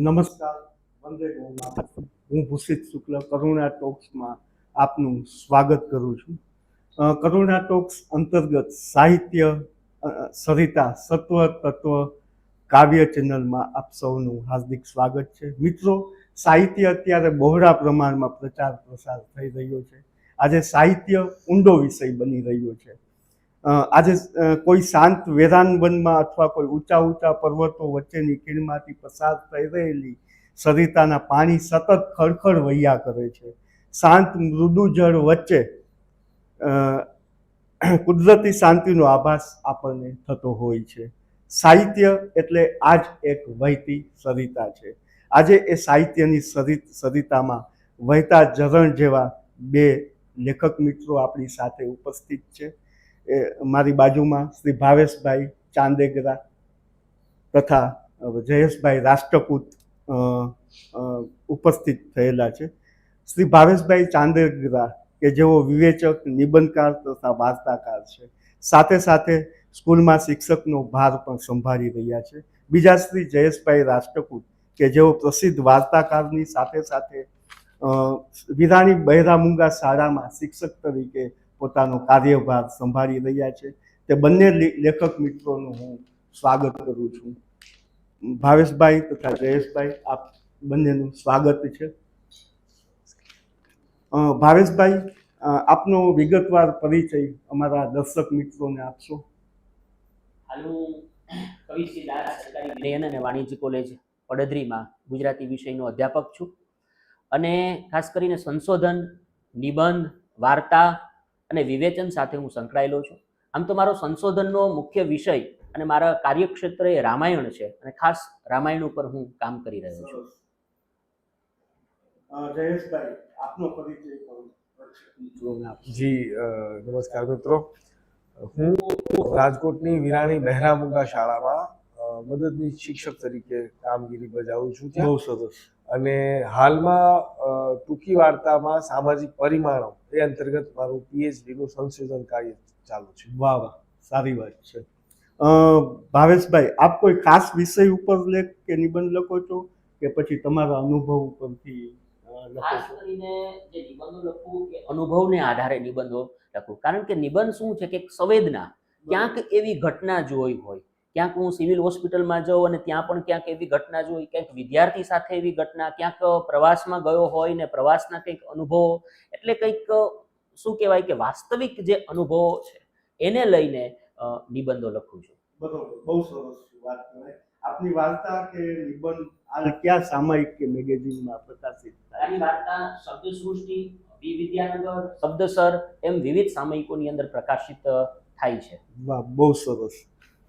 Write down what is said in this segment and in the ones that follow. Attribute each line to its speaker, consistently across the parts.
Speaker 1: નમસ્કાર, વંદે ગૌમાતા. હું ભૂષિત શુક્લ કરુણા ટોક્સમાં આપનું સ્વાગત કરું છું. કરુણા ટોક્સ અંતર્ગત સાહિત્ય સરિતા સત્વ તત્વ કાવ્ય ચેનલમાં આપ સૌનું હાર્દિક સ્વાગત છે. મિત્રો, સાહિત્ય અત્યારે બહોળા પ્રમાણમાં પ્રચાર પ્રસાર થઈ રહ્યો છે. આજે સાહિત્ય ઊંડો વિષય બની રહ્યો છે. આજે કોઈ શાંત વેરાન વનમાં અથવા કોઈ ઊંચા ઊંચા પર્વતો વચ્ચેની ખીણમાંથી પસાર થઈ રહેલી સરિતાના પાણી સતત ખળખળ વહ્યા કરે છે. શાંત મૃદુ જળ વચ્ચે કુદરતી શાંતિનો આભાસ આપણને થતો હોય છે. સાહિત્ય એટલે આ જ એક વહેતી સરિતા છે. આજે એ સાહિત્યની સરિતામાં વહેતા ઝરણ જેવા બે લેખક મિત્રો આપણી સાથે ઉપસ્થિત છે. મારી બાજુમાં શ્રી ભાવેશભાઈ ચાંદેગરા તથા જયેશભાઈ રાષ્ટ્રકૂત ઉપસ્થિત થયેલા છે. શ્રી ભાવેશભાઈ ચાંદેગરા કે જેઓ વિવેચક, નિબંધકાર તથા વાર્તાકાર છે, સાથે સાથે સ્કૂલમાં શિક્ષકનો ભાર પણ સંભાળી રહ્યા છે. બીજા શ્રી જયેશભાઈ રાષ્ટ્રકૂત કે જેઓ પ્રસિદ્ધ વાર્તાકારની સાથે સાથે વિરાણી બહેરામુંગા શાળામાં શિક્ષક તરીકે પોતાનો કાર્યભાર સંભાળી રહ્યા છે. તે બંને લેખક મિત્રોનું હું સ્વાગત કરું છું. ભાવેશભાઈ તથા જયેશભાઈ, આપ બંનેનું સ્વાગત છે. ભાવેશભાઈ, આપનો વિગતવાર પરિચય અમારા દર્શક મિત્રોને આપશો.
Speaker 2: હાલું કવિશ્રી દાસ સરકારી વિનયન અને વાણિજ્ય કોલેજ વડોદરીમાં ગુજરાતી વિષયનો અધ્યાપક છું અને ખાસ કરીને સંશોધન, નિબંધ, વાર્તા અને વિવેચન સાથે હું સંકળાયેલો છું. આમ તો મારો સંશોધનનો મુખ્ય વિષય અને મારા કાર્યક્ષેત્ર એ રામાયણ છે અને ખાસ રામાયણ ઉપર હું કામ કરી રહ્યો છું.
Speaker 1: જયેશભાઈ, આપનો પરિચય
Speaker 3: જી નમસ્કાર મિત્રો. હું રાજકોટની વિરાણી બહેરામુંગા શાળામાં મદદનીશ શિક્ષક તરીકે કામગીરી બજાવું છું.
Speaker 1: બહુ સરસ.
Speaker 3: અને હાલમાં ટૂંકી વાર્તામાં સામાજિક પરિમાણો એ અંતર્ગત મારું પીએચડીનું સંશોધન કાર્ય ચાલુ છે.
Speaker 1: વાહ વાહ, સારી વાત છે. ભાવેશભાઈ, આપ કોઈ ખાસ વિષય ઉપર લેખ કે નિબંધ લખો છો કે પછી તમારા અનુભવ ઉપરથી
Speaker 2: ખાસ કરીને જે નિબંધો લખું કે અનુભવને આધારે નિબંધો લખું, કારણ કે નિબંધ શું છે કે સંવેદના, ક્યાંક એવી ઘટના જોઈ હોય, ક્યાંક હું સિવિલ હોસ્પિટલમાં જાઉં અને ત્યાં પણ ક્યાંક એવી ઘટના જોઈ, ક્યાંક વિદ્યાર્થી સાથે એવી ઘટના, ક્યાંક પ્રવાસમાં ગયો હોય ને પ્રવાસના કંઈક અનુભવો, એટલે કંઈક શું કહેવાય કે વાસ્તવિક જે અનુભવો છે એને લઈને નિબંધો લખું છું.
Speaker 1: બરોબર, બહુ સરસ વાત કહેવાય. આપની વાર્તા કે નિબંધ આ ક્યાં સામયિક કે મેગેઝિનમાં પ્રકાશિત થાય?
Speaker 2: આની વાર્તા શબ્દસૃષ્ટિ, વિદ્યાનગર, શબ્દસર એમ વિવિધ સામયિકોની અંદર પ્રકાશિત થાય છે.
Speaker 1: વાહ, બહુ સરસ.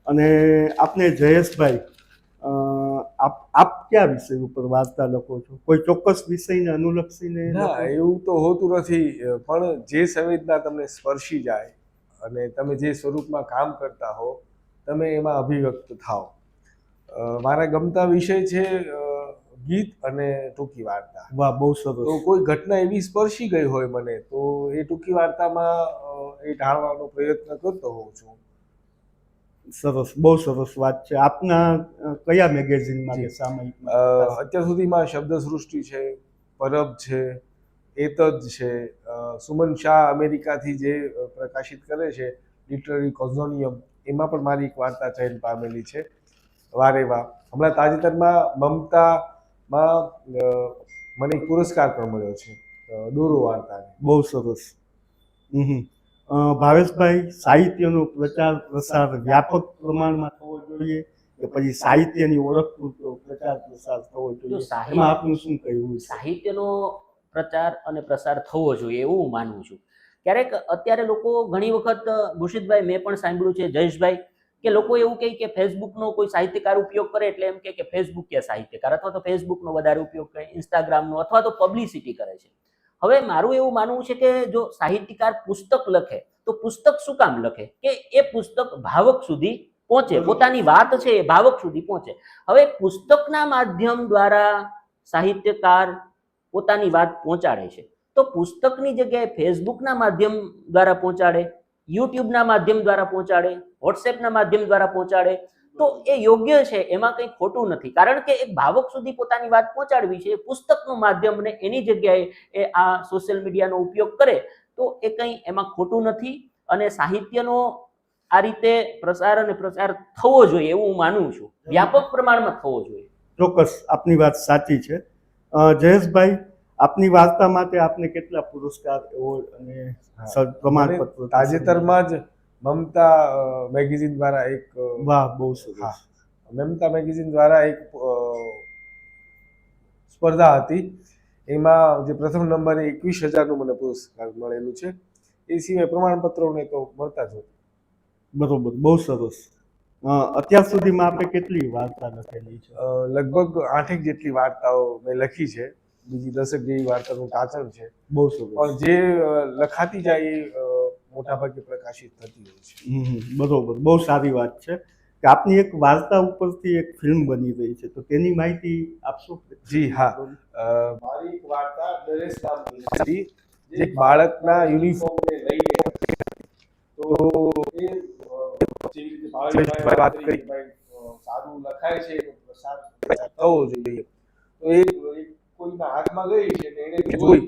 Speaker 1: અને આપને જયેશભાઈ, આપ કયા વિષય ઉપર વાર્તા લખો છો? કોઈ ચોક્કસ વિષયને અનુલક્ષીને?
Speaker 3: ના, એવું તો હોતું નથી, પણ જે સંવેદના તમને સ્પર્શી જાય અને તમે જે સ્વરૂપમાં કામ કરતા હો તમે એમાં અભિવ્યક્ત થાઓ. મારા ગમતા વિષય છે ગીત અને ટૂંકી વાર્તા.
Speaker 1: વાહ, બહુ સરસ.
Speaker 3: તો કોઈ ઘટના એવી સ્પર્શી ગઈ હોય મને તો એ ટૂંકી વાર્તામાં એ ઢાળવાનો પ્રયત્ન કરતો હોઉં છું.
Speaker 1: સરસ, બહુ સરસ વાત છે. આપના કયા મેગેઝિનમાં કે સામયિકમાં?
Speaker 3: અત્યાર સુધીમાં શબ્દસૃષ્ટિ છે, પરબ છે, એતજ છે, સુમન શાહ અમેરિકાથી જે પ્રકાશિત કરે છે લિટરરી કોઝોનિયમ, એમાં પણ મારી એક વાર્તા ચયન પામેલી છે, વારે વાહ. હમણાં તાજેતરમાં મમતામાં મને એક પુરસ્કાર પણ મળ્યો છે દોરો વાર્તાને.
Speaker 1: બહુ સરસ. ભાવેશભાઈ, સાહિત્યનો પ્રચાર પ્રસાર વ્યાપક પ્રમાણમાં થવો જોઈએ કે પછી સાહિત્યની ઓળખ પૂરતો પ્રચાર પ્રસાર થવો જોઈએ? એમાં આપનું શું કહેવું છે?
Speaker 2: સાહિત્યનો પ્રચાર અને પ્રસાર થવો જોઈએ એવું હું માનું છું. ક્યારેક અત્યારે લોકો ઘણી વખત, ભૂષિતભાઈ મેં પણ સાંભળ્યું છે, જયેશભાઈ, કે લોકો એવું કહે કે ફેસબુકનો કોઈ સાહિત્યકાર ઉપયોગ કરે એટલે એમ કે ફેસબુક કે સાહિત્યકાર, અથવા તો ફેસબુકનો વધારે ઉપયોગ કરે, ઇન્સ્ટાગ્રામનો, અથવા તો પબ્લિસિટી કરે છે. હવે મારું એવું માનવું છે કે જો સાહિત્યકાર પુસ્તક લખે તો પુસ્તક શું કામ લખે કે એ પુસ્તક ભાવક સુધી પહોંચે, પોતાની વાત છે એ ભાવક સુધી પહોંચે. હવે પુસ્તકના માધ્યમ દ્વારા સાહિત્યકાર પોતાની વાત પહોંચાડે છે તો પુસ્તકની જગ્યાએ ફેસબુકના માધ્યમ દ્વારા પહોંચાડે, યુટ્યુબના માધ્યમ દ્વારા પહોંચાડે, વોટ્સએપના માધ્યમ દ્વારા પહોંચાડે તો એ યોગ્ય છે, એમાં કંઈ ખોટું નથી. કારણ કે એક ભાવક સુધી પોતાની વાત પહોંચાડવી છે, પુસ્તકનું માધ્યમ ને એની જગ્યાએ એ આ સોશિયલ મીડિયાનો ઉપયોગ કરે તો એ કંઈ એમાં ખોટું નથી. અને સાહિત્યનો આ રીતે પ્રસાર અને પ્રચાર થવો જોઈએ એવું હું માનું છું, વ્યાપક પ્રમાણમાં થવો જોઈએ.
Speaker 1: ચોક્કસ આપની વાત સાચી છે. જયેશભાઈ, આપની વાર્તા માટે આપને કેટલા પુરસ્કાર, એવોર્ડ અને પ્રમાણપત્રો?
Speaker 3: તાજેતરમાં જ મમતા મેગેઝિન દ્વારા એક
Speaker 1: વાહ, બહુ સરસ.
Speaker 3: મમતા મેગેઝિન દ્વારા એક સ્પર્ધા હતી, એમાં જે પ્રથમ નંબરે 21,000નું મને પુરસ્કાર મળેલું છે. એ સિવાય પ્રમાણપત્રોને તો મળતા જ હોય.
Speaker 1: બરોબર, બહુ સરસ. અત્યાર સુધીમાં આપણે કેટલી વાર્તા લખેલી છે?
Speaker 3: લગભગ 8 જેટલી વાર્તાઓ મેં લખી છે, બીજી 10 જેવી વાર્તાનું ટાંચણ છે.
Speaker 1: બહુ સરસ.
Speaker 3: પણ જે લખાતી જાય એ મોટાભાગે પ્રકાશિત થતી હોય છે.
Speaker 1: બરોબર, બહુ સારી વાત છે કે આપની એક વાર્તા ઉપરથી એક ફિલ્મ બની રહી છે, તો તેની માહિતી આપશો?
Speaker 3: જી હા, મારી એક વાર્તા ડરેસ નામની હતી, જે એક બાળકના યુનિફોર્મને લઈને, તો એ જેવી રીતે ભાવેશભાઈએ વાત કરી કે સારું લખાય છે એનો પ્રસાર થવો જોઈએ, તો એ કોઈના હાથમાં ગઈ છે ને એને જોઈ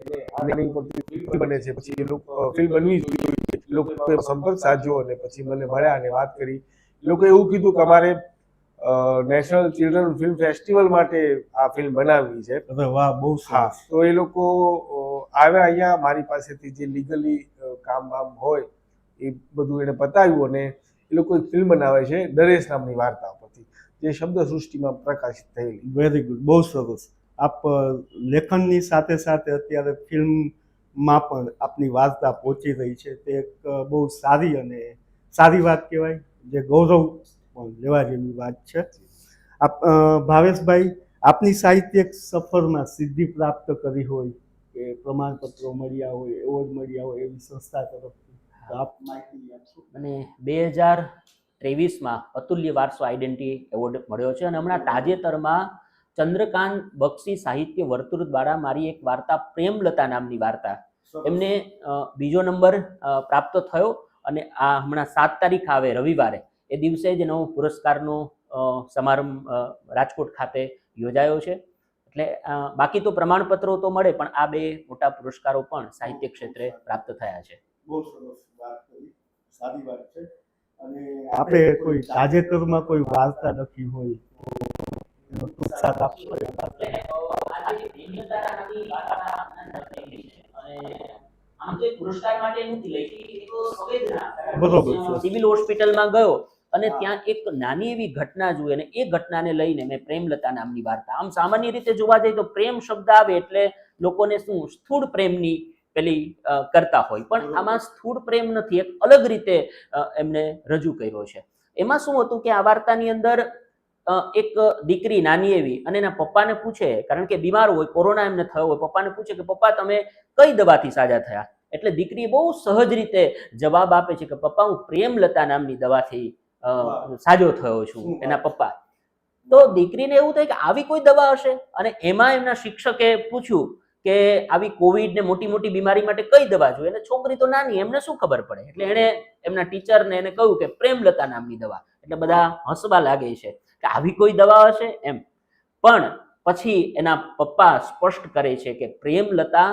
Speaker 3: એટલે આની ઉપરથી ફિલ્મ બને છે. પછી એ લોકો ફિલ્મ બનવી જોઈએ, એ લોકોએ સંપર્ક સાધ્યો અને પછી મને મળ્યા અને વાત કરી. એ લોકોએ એવું કીધું કે અમારે નેશનલ ચિલ્ડ્રન ફિલ્મ ફેસ્ટિવલ માટે આ ફિલ્મ બનાવવી છે.
Speaker 1: વાહ, બહુ
Speaker 3: હા,
Speaker 1: સરસ.
Speaker 3: તો એ લોકો આવ્યા અહીંયા, મારી પાસેથી જે લીગલી કામ હોય એ બધું એને બતાવ્યું અને એ લોકો એક ફિલ્મ બનાવે છે ડરેસ નામની વાર્તા પરથી, જે શબ્દ સૃષ્ટિમાં પ્રકાશિત થયેલી.
Speaker 1: વેરી ગુડ, બહુ સરસ. આપ લેખનની સાથે સાથે અત્યારે ફિલ્મમાં પણ આપની વાર્તા પહોંચી રહી છે, તે એક બહુ સારી અને સારી વાત કહેવાય, જે ગૌરવ પણ લેવા જેવી વાત છે. આપ ભાવેશભાઈ, આપની સાહિત્યિક સફરમાં સિદ્ધિ પ્રાપ્ત કરી હોય કે પ્રમાણપત્રો મળ્યા હોય, એવોર્ડ મળ્યા હોય એવી સંસ્થા તરફથી, તો આપ માહિતી આપશો?
Speaker 2: મને 2023માં અતુલ્ય વારસો આઈડેન્ટિટી એવોર્ડ મળ્યો છે અને હમણાં તાજેતરમાં ચંદ્રકાંત બક્ષી સાહિત્ય વર્તુળ દ્વારા મારી એક વાર્તા પ્રેમલતા નામની વાર્તા, એમને બીજો નંબર પ્રાપ્ત થયો અને આ હમણાં 7 તારીખ આવે રવિવારે, એ દિવસે જ એનો પુરસ્કારનો સમારંભ રાજકોટ ખાતે યોજાયો છે. એટલે બાકી તો પ્રમાણપત્રો તો મળે, પણ આ 2 મોટા પુરસ્કારો પણ સાહિત્ય ક્ષેત્રે પ્રાપ્ત થયા છે.
Speaker 1: બહુ સરસ વાત કરી, સારી વાત છે. અને આપણે કોઈ તાજેતરમાં કોઈ વાર્તા લખી હોય તો સાથ આપશો?
Speaker 2: સિવિલ હોસ્પિટલમાં ગયો અને ત્યાં એક નાની એવી ઘટના જોઈ અને એ ઘટનાને લઈને મેં પ્રેમલતા નામની વાર્તા. આમ સામાન્ય રીતે જોવા જઈએ તો પ્રેમ શબ્દ આવે એટલે લોકોને શું સ્થૂળ પ્રેમની પેલી કરતા હોય, પણ આમાં સ્થૂળ પ્રેમ નથી, એક અલગ રીતે એમને રજૂ કર્યો છે. એમાં શું હતું કે આ વાર્તાની અંદર એક દીકરી નાની એવી અને એના પપ્પાને પૂછે, કારણ કે બીમાર હોય, કોરોના એમને થયો હોય, પપ્પાને પૂછે કે પપ્પા તમે કઈ દવાથી સાજા થયા? એટલે દીકરી બહુ સહજ રીતે જવાબ આપે છે કે પપ્પા હું પ્રેમલતા નામની દવાથી સાજો થયો છું, એના પપ્પા. તો દીકરીને એવું થાય કે આવી કોઈ દવા હશે, અને એમાં એમના શિક્ષકે પૂછ્યું કે આવી કોવિડ ને મોટી મોટી બીમારી માટે કઈ દવા જોઈએ, અને છોકરી તો નાની, એમને શું ખબર પડે, એટલે એણે એમના ટીચરને એને કહ્યું કે પ્રેમલતા નામની દવા. એટલે બધા હસવા લાગે છે કે આવી કોઈ દવા હશે એમ. પણ પછી એના પપ્પા સ્પષ્ટ કરે છે કે પ્રેમલતા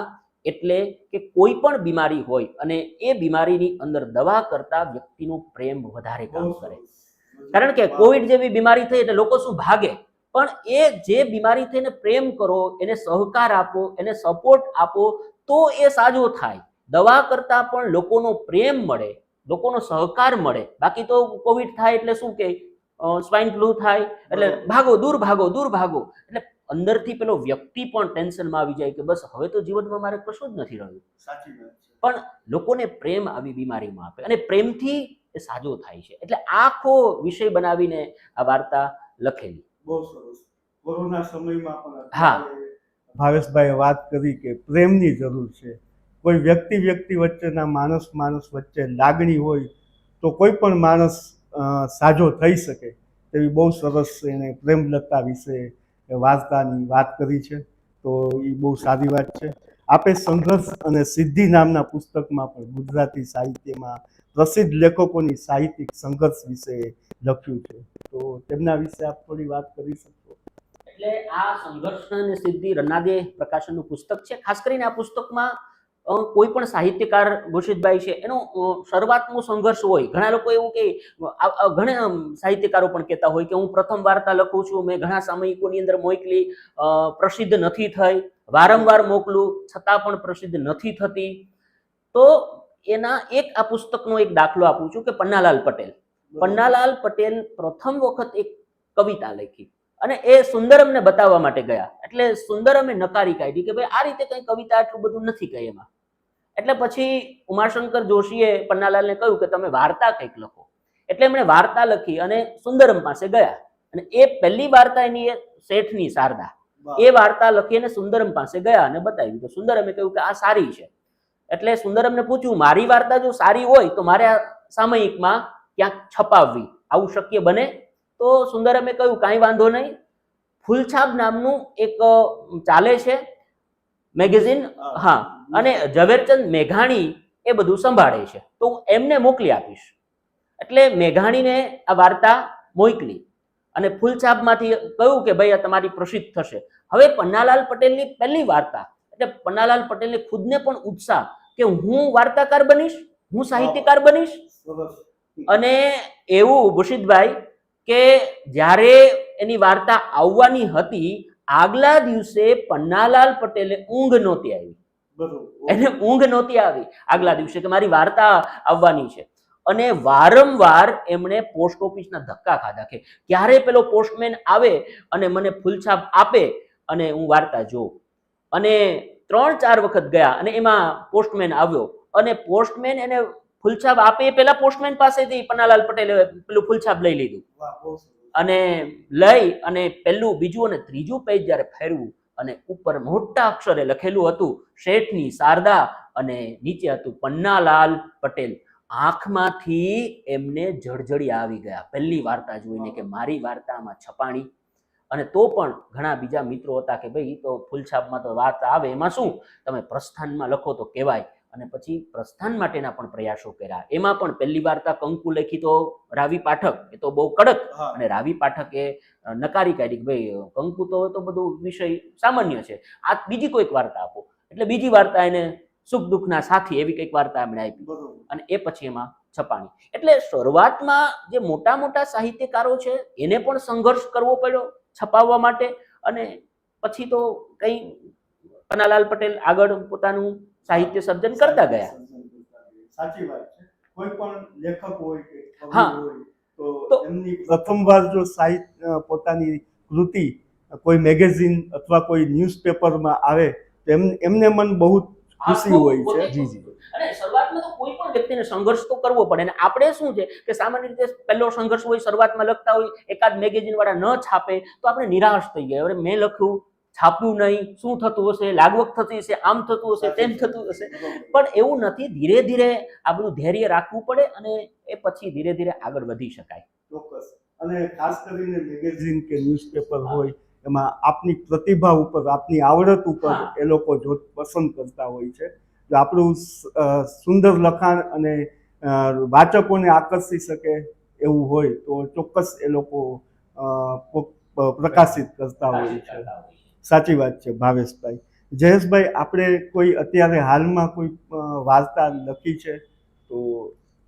Speaker 2: એટલે કે કોઈ પણ બીમારી હોય અને એ બીમારીની અંદર દવા કરતા વ્યક્તિનો પ્રેમ વધારે કામ કરે. કારણ કે કોવિડ જેવી બીમારી થઈ એટલે લોકો શું ભાગે, પણ એ જે બીમારી થઈને પ્રેમ કરો, એને સહકાર આપો, એને સપોર્ટ આપો, તો એ સાજો થાય. દવા કરતા પણ લોકોનો પ્રેમ મળે, લોકોનો સહકાર મળે. બાકી તો કોવિડ થાય એટલે શું કે સ્વાઇન ફ્લૂ થાય એટલે ભાગો, દૂર ભાગો, દૂર ભાગો. એટલે અંદરથી પેલો વ્યક્તિ પણ ટેન્શનમાં આવી જાય કે બસ હવે તો જીવનમાં મારે કશું જ નથી રહ્યું.
Speaker 1: સાચી વાત છે.
Speaker 2: પણ લોકોને પ્રેમ આવી બીમારીમાં આપે અને પ્રેમથી એ સાજો થાય છે. એટલે આખો વિષય બનાવીને આ વાર્તા લખેલી.
Speaker 1: બહુ સરસ. કોરોના સમયમાં પણ
Speaker 2: હા,
Speaker 1: ભાવેશભાઈએ વાત કરી કે પ્રેમની જરૂર છે. કોઈ વ્યક્તિ વચ્ચેના માણસ વચ્ચે લાગણી હોય તો કોઈ પણ માણસ સાજો થઈ શકે, તેવી બહુ સરસ એને પ્રેમલતા વિશે વાર્તાની વાત કરી છે. તો એ બહુ સારી વાત છે. આપે સંઘર્ષ અને સિદ્ધિ નામના પુસ્તકમાં પણ ગુજરાતી સાહિત્યમાં પ્રસિદ્ધ લેખકોની સાહિત્યિક સંઘર્ષ વિશે લખ્યું છે. તો તેમના વિશે આપ થોડી વાત કરી શકશો?
Speaker 2: એટલે આ સંઘર્ષ અને સિદ્ધિ રન્નાદે પ્રકાશનનું પુસ્તક છે. ખાસ કરીને આ પુસ્તકમાં કોઈ પણ સાહિત્યકાર ભૂષિતભાઈ છે એનો શરૂઆતનો સંઘર્ષ હોય. ઘણા લોકો એવું કે ઘણા સાહિત્યકારો પણ કહેતા હોય કે હું પ્રથમ વાર્તા લખું છું, મેં ઘણા સામયિકોની અંદર મોકલી, પ્રસિદ્ધ નથી થઈ, વારંવાર મોકલું છતાં પણ પ્રસિદ્ધ નથી થતી. તો એના આ પુસ્તકનો એક દાખલો આપું છું કે પન્નાલાલ પટેલ પ્રથમ વખત એક કવિતા લખી અને એ સુંદરમને બતાવવા માટે ગયા. એટલે સુંદરમે નકારી કાઢી કે ભાઈ આ રીતે કઈ કવિતા આટલું બધું નથી કઈ એમાં. એટલે પછી ઉમાશંકર જોશીએ પન્નાલાલને કહ્યું કે તમે વાર્તા કંઈક લખો. એટલે એમણે વાર્તા લખી અને સુંદરમ પાસે ગયા અને એ પહેલી વાર્તા એની શેઠની શારદા, એ વાર્તા લખી અને સુંદરમ પાસે ગયા અને બતાવ્યું. તો સુંદરમે કહ્યું કે આ સારી છે. એટલે સુંદરમને પૂછ્યું મારી વાર્તા જો સારી હોય તો મારે આ સામયિકમાં ક્યાંક છપાવવી, આવું શક્ય બને? તો સુંદરમે કહ્યું કાંઈ વાંધો નહીં, ફૂલછાપ નામનું એક ચાલે છે મેગેઝિન, હા, અને ઝવેરચંદ મેઘાણી એ બધું સંભાળે છે, તો હું એમને મોકલી આપીશ. એટલે મેઘાણીને આ વાર્તા મોકલી અને ફૂલછાપમાંથી કહ્યું કે ભાઈ આ તમારી પ્રસિદ્ધ થશે. હવે પન્નાલાલ પટેલની પહેલી વાર્તા, એટલે પન્નાલાલ પટેલને ખુદને પણ ઉત્સાહ કે હું વાર્તાકાર બનીશ, હું સાહિત્યકાર બનીશ. અને એવું ભૂષિતભાઈ કે જ્યારે એની વાર્તા આવવાની હતી આગલા દિવસે પન્નાલાલ પટેલે ઊંઘ નહોતી આવી, એને ઊંઘ નહોતી આવી આગલા દિવસે કે મારી વાર્તા આવવાની છે. અને વારંવાર એમણે પોસ્ટ ઓફિસના ધક્કા ખાધા કે ક્યારે પેલો પોસ્ટમેન આવે અને મને ફૂલછાપ આપે અને હું વાર્તા જોઉં. અને 3-4 વખત ગયા અને એમાં પોસ્ટમેન આવ્યો અને પોસ્ટમેન એને ફૂલછાપ આપે એ પેલા પોસ્ટમેન પાસેથી પન્નાલાલ પટેલે પેલું ફૂલછાપ લઈ લીધું અને લઈ અને પહેલું, બીજું અને ત્રીજું પેજ જ્યારે ફેરવું અને ઉપર મોટા અક્ષરે લખેલું હતું શેઠની શારદા અને નીચે હતું પન્નાલાલ પટેલ. આંખમાંથી એમને જળજળી આવી ગયા પહેલી વાર્તા જોઈને કે મારી વાર્તામાં છપાણી. અને તો પણ ઘણા બીજા મિત્રો હતા કે ભાઈ તો ફૂલછાપમાં તો વાર્તા આવે, એમાં શું, તમે પ્રસ્થાનમાં લખો તો કહેવાય. અને પછી પ્રસ્થાન માટેના પણ પ્રયાસો કર્યા. એમાં પણ પહેલી વાર્તા કંકુ લખી તો રાવી પાઠક, એ તો બહુ કડક, અને રાવી પાઠકે નકારી કાઢી કે ભાઈ કંકુ તો બધું વિષય સામાન્ય છે, આ બીજી કોઈક વાર્તા આપો. એટલે બીજી વાર્તા એને સુખ દુઃખના સાથી એવી કંઈક વાર્તા એમણે આપી અને એ પછી એમાં છપાણી. એટલે શરૂઆતમાં જે મોટા મોટા સાહિત્યકારો છે એને પણ સંઘર્ષ કરવો પડ્યો છપાવવા માટે. અને પછી તો કઈ પન્નાલાલ પટેલ આગળ પોતાનું સાહિત્ય સર્જન કરતા ગયા.
Speaker 1: સાચી વાત છે. કોઈ પણ લેખક હોય કે કવિ
Speaker 2: હા.
Speaker 1: હોય તો એમની પ્રથમવાર જો સાહિત્ય પોતાની કૃતિ કોઈ મેગેઝિન અથવા કોઈ ન્યૂઝપેપરમાં આવે તો એમને મન બહુ ખુશી હોય છે.
Speaker 3: જી જી.
Speaker 2: અને શરૂઆતમાં તો કોઈ પણ વ્યક્તિને સંઘર્ષ તો કરવો પડે. અને આપણે શું છે કે સામાન્ય રીતે પહેલો સંઘર્ષ હોય, શરૂઆતમાં લખતા હોય, એકાદ મેગેઝિન વાળા ન છાપે તો આપણે નિરાશ થઈ ગયા, અરે મેં લખ્યું, છાપ્યું નહીં, શું થતું હશે, લાગવગ થતી હશે, આમ થતું હશે, તેમ થતું હશે. પણ એવું નથી, ધીરે ધીરે આ બધું ધૈર્ય રાખવું પડે અને એ પછી ધીરે ધીરે આગળ વધી શકાય.
Speaker 1: ચોક્કસ. અને ખાસ કરીને મેગેઝિન કે ન્યૂઝપેપર હોય એમાં આપની પ્રતિભા ઉપર, આપની આવડત ઉપર એ લોકો જો પસંદ કરતા હોય છે. જો આપણું સુંદર લખાણ અને વાચકોને આકર્ષી શકે એવું હોય તો ચોક્કસ એ લોકો પ્રકાશિત કરતા હોય છે. સાચી વાત છે ભાવેશભાઈ. જયેશભાઈ, આપણે કોઈ અત્યારે હાલમાં કોઈ વાર્તા લખી છે તો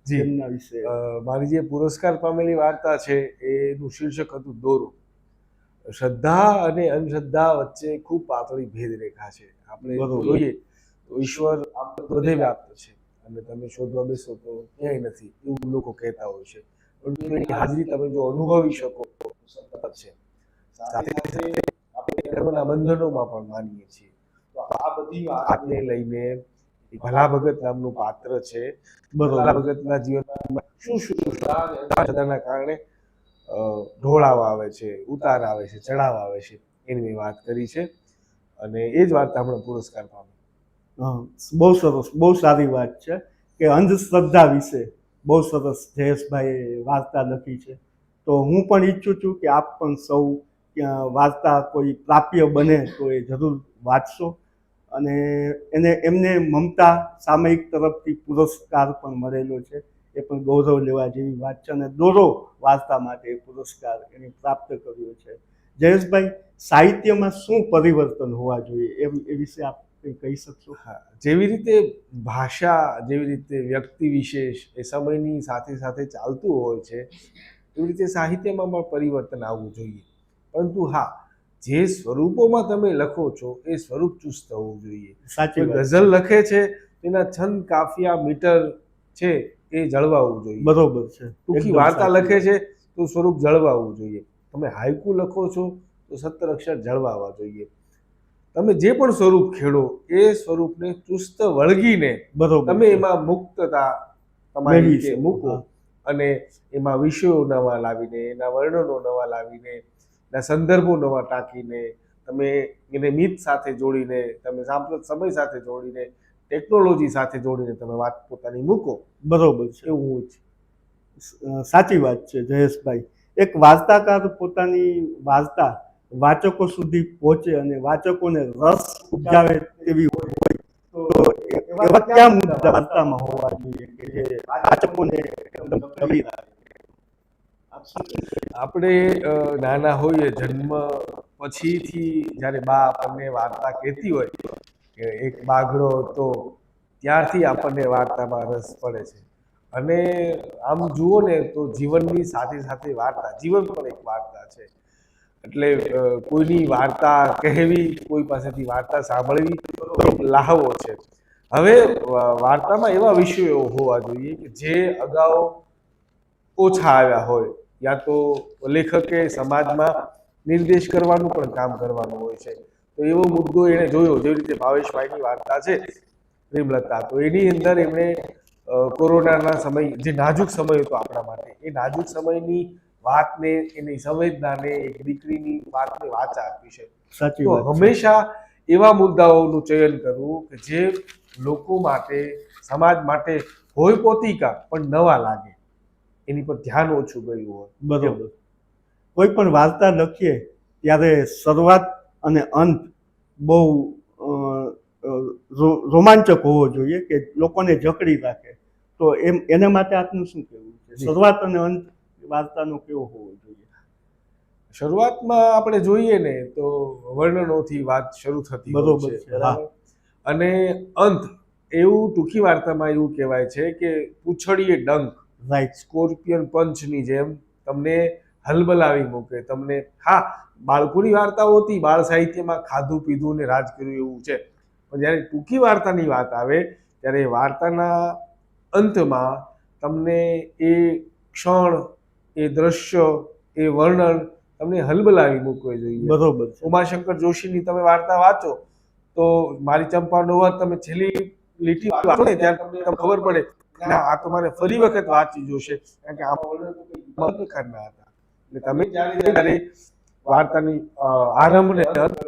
Speaker 1: એમના વિશે?
Speaker 3: મારી જે પુરસ્કાર પામેલી વાર્તા છે એનું શીર્ષક હતું દોરો. શ્રદ્ધા અને અંધશ્રદ્ધા વચ્ચે ખૂબ પાતળી ભેદરેખા છે. આપણે જોઈએ તો ઈશ્વર બધે વ્યાપ્ત છે અને તમે શોધવા બેસો તો ક્યાંય નથી એવું લોકો કહેતા હોય છે, પરંતુ એની હાજરી તમે જો અનુભવી શકો તો સતત છે. સાથે સાથે આપણે કર્મના બંધનોમાં પણ માનીએ છીએ. તો આ બધી વાતને લઈને ભલા ભગત નામનું પાત્ર છે. ભલા ભગતના જીવનમાં શું શું શ્રદ્ધાના કારણે ઢોળાવ આવે છે, ઉતાર આવે છે, ચડાવ આવે છે, એની મેં વાત કરી છે અને એ જ વાર્તા હમણાં પુરસ્કાર પામી.
Speaker 1: બહુ સરસ, બહુ સારી વાત છે કે અંધશ્રદ્ધા વિશે બહુ સરસ જયેશભાઈએ વાર્તા લખી છે. તો હું પણ ઈચ્છું છું કે આપ પણ સૌ વાર્તા કોઈ પ્રાપ્ય બને તો એ જરૂર વાંચશો અને એમને મમતા સામયિક તરફથી પુરસ્કાર પણ મળેલો છે. એ પણ ગૌરવ લેવા જેવી વાત છે અને દોરો વાર્તા માટે પુરસ્કાર એને પ્રાપ્ત કર્યો છે. જયેશભાઈ, સાહિત્યમાં શું પરિવર્તન હોવા જોઈએ એ વિશે આપ કંઈ કહી શકશો?
Speaker 3: હા, જેવી રીતે ભાષા, જેવી રીતે વ્યક્તિ વિશેષ એ સમયની સાથે સાથે ચાલતું હોય છે, એવી રીતે સાહિત્યમાં પણ પરિવર્તન આવવું જોઈએ. પરંતુ હા, જે સ્વરૂપોમાં તમે લખો છો એ સ્વરૂપ ચુસ્ત હોવું જોઈએ.
Speaker 1: સાચી
Speaker 3: કોઈ
Speaker 1: વાત.
Speaker 3: ગઝલ લખે છે તેના છંદ, કાફિયા, મીટર છે એ જળવાવું જોઈએ.
Speaker 1: બરોબર છે.
Speaker 3: ટૂંકી
Speaker 1: એકદમ
Speaker 3: વાર્તા
Speaker 1: સાચી
Speaker 3: લખે
Speaker 1: વાત.
Speaker 3: છે તો સ્વરૂપ જળવાવું જોઈએ. તમે હાઇકુ લખો છો તો 17 અક્ષર જળવાવા જોઈએ. તમે જે પણ સ્વરૂપ ખેડો એ સ્વરૂપને ચુસ્ત વળગીને
Speaker 1: બરોબર
Speaker 3: તમે
Speaker 1: છે.
Speaker 3: એમાં મુક્તતા તમારી
Speaker 1: મેળવી
Speaker 3: રીતે
Speaker 1: શકો.
Speaker 3: મૂકો
Speaker 1: હા.
Speaker 3: અને એમાં વિષયો નવા લાવીને, એના વર્ણનો નવા લાવીને, એના સંદર્ભો નવા ટાંકીને, તમે એને મિથ સાથે જોડીને, તમે સાંપ્રત સમય સાથે જોડીને, ટેકનોલોજી સાથે જોડીને તમે વાત પોતાની મૂકો.
Speaker 1: બરોબર છે.
Speaker 3: એવું હું
Speaker 1: સાચી વાત છે જયેશભાઈ. એક વાર્તાકાર પોતાની વાર્તા વાચકો સુધી પહોંચે અને વાચકોને રસ ઉપજાવે તેવી હોય તો એવા કયા મુદ્દા વાર્તામાં હોવા જોઈએ કે જે વાચકોને એકદમ ગમી રાખે? આપ શું કહેશો?
Speaker 3: આપણે નાના હોઈએ, જન્મ પછીથી જ્યારે બા આપણને વાર્તા કહેતી હોય કે એક બાઘડો હતો, ત્યારથી આપણને વાર્તામાં રસ પડે છે. અને આમ જુઓ ને તો જીવનની સાથે સાથે વાર્તા, જીવન પણ એક વાર્તા છે. એટલે કોઈની વાર્તા કહેવી, કોઈ પાસેથી વાર્તા સાંભળવી એક લહાવો છે. હવે વાર્તામાં એવા વિષયો હોવા જોઈએ કે જે અગાઉ ઓછા આવ્યા હોય, યા તો લેખકે સમાજમાં નિર્દેશ કરવાનું પણ કામ કરવાનું હોય છે. તો એવો મુદ્દો એણે જોયો, જેવી રીતે ભાવેશભાઈની વાર્તા છે પ્રેમલતા, તો એની અંદર એમણે કોરોનાના સમય, જે નાજુક સમય હતો આપણા માટે, એ નાજુક સમયની વાતને, એની સંવેદનાને, એક દીકરીની વાતને વાચા આપી છે.
Speaker 1: સાચી
Speaker 3: તો
Speaker 1: વાત છે.
Speaker 3: હંમેશા એવા મુદ્દાઓનું ચયન કરવું કે જે લોકો માટે, સમાજ માટે હોય પોતિકા પણ નવા લાગે, એની પર ધ્યાન ઓછું ગયું હોય.
Speaker 1: બરોબર. કોઈ પણ વાર્તા લખીએ ત્યારે શરૂઆત અને અંત બહુ રોમાંચક હોવો જોઈએ કે લોકોને જકડી રાખે. તો એના માટે આપનું શું કહેવું છે? શરૂઆત અને અંત વાર્તાનો કેવો હોવો જોઈએ?
Speaker 3: શરૂઆતમાં આપણે જોઈએ ને તો વર્ણનોથી વાત શરૂ થતી હોય
Speaker 1: બરોબર
Speaker 3: છે,
Speaker 1: છે.
Speaker 3: બરાબર. અને અંત એવું ટૂંકી વાર્તામાં એવું કહેવાય છે કે પૂંછડીએ ડંખ,
Speaker 1: રાઈટ.
Speaker 3: સ્કોર્પિયન પંચની જેમ તમને હલબલાવી મૂકે. તમને, હા, બાળકોની વાર્તાઓ હતી, બાળ સાહિત્યમાં ખાધું પીધું ને રાજ કર્યું એવું છે, પણ જ્યારે ટૂંકી વાર્તાની વાત આવે ત્યારે વાર્તાના અંતમાં તમને એ ક્ષણ, એ દ્રશ્ય, એ વર્ણન તમને હલબલાવી મૂકવી જોઈએ.
Speaker 1: બરોબર છે.
Speaker 3: ઉમાશંકર જોશીની તમે વાર્તા વાંચો તો મારી ચંપાનો વધ તમે છેલ્લી લીટી વાંચો ને ત્યારે તમને ખબર પડે કે ના, આ તો મારે ફરી વખત વાંચવી જોશે, કારણ કે આમાં પ્રકારના હતા. એટલે તમે જ્યારે વાર્તાની આરંભ ને અંત,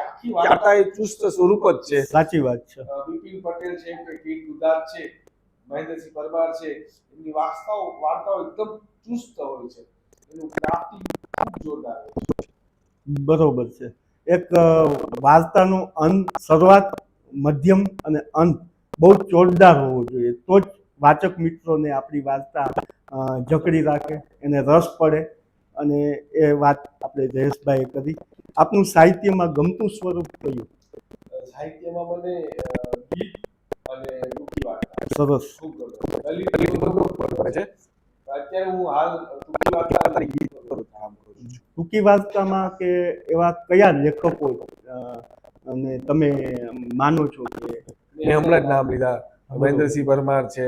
Speaker 3: આખી વાર્તા એ ચુસ્ત સ્વરૂપ જ છે.
Speaker 1: સાચી વાત છે.
Speaker 3: બિપિન પટેલ છે કે કીર દુધાત છે, મહેન્દ્રસિંહ પરમાર છે, એમની વાર્તાઓ એકદમ ચુસ્ત હોય છે. એનું ક્રાફ્ટિંગ ખૂબ જોરદાર હોય છે.
Speaker 1: બરોબર છે. એક વાર્તાનો અંત, શરૂઆત, મધ્યમ અને અંત બહુ જોરદાર હોવો જોઈએ, તો જ વાચક મિત્રોને આપણી વાર્તા જકડી રાખે, એને રસ પડે. અને એ વાત આપણે જયેશભાઈએ કરી. આપનું સાહિત્યમાં ગમતું સ્વરૂપ કયું?
Speaker 3: સાહિત્યમાં મને ગીત અને ટૂંકી વાર્તા
Speaker 1: સરસ.
Speaker 3: ખૂબ ગમે. લલિત ગમે છે. અત્યારે હું હાલ ટૂંકી વાર્તા અને ગીત પર કામ કરું છું.
Speaker 1: ટૂંકી વાર્તામાં કે એવા કયા લેખકો અને તમે માનો છો કે?
Speaker 3: મેં હમણાં જ નામ લીધા, મહેન્દ્રસિંહ પરમાર છે,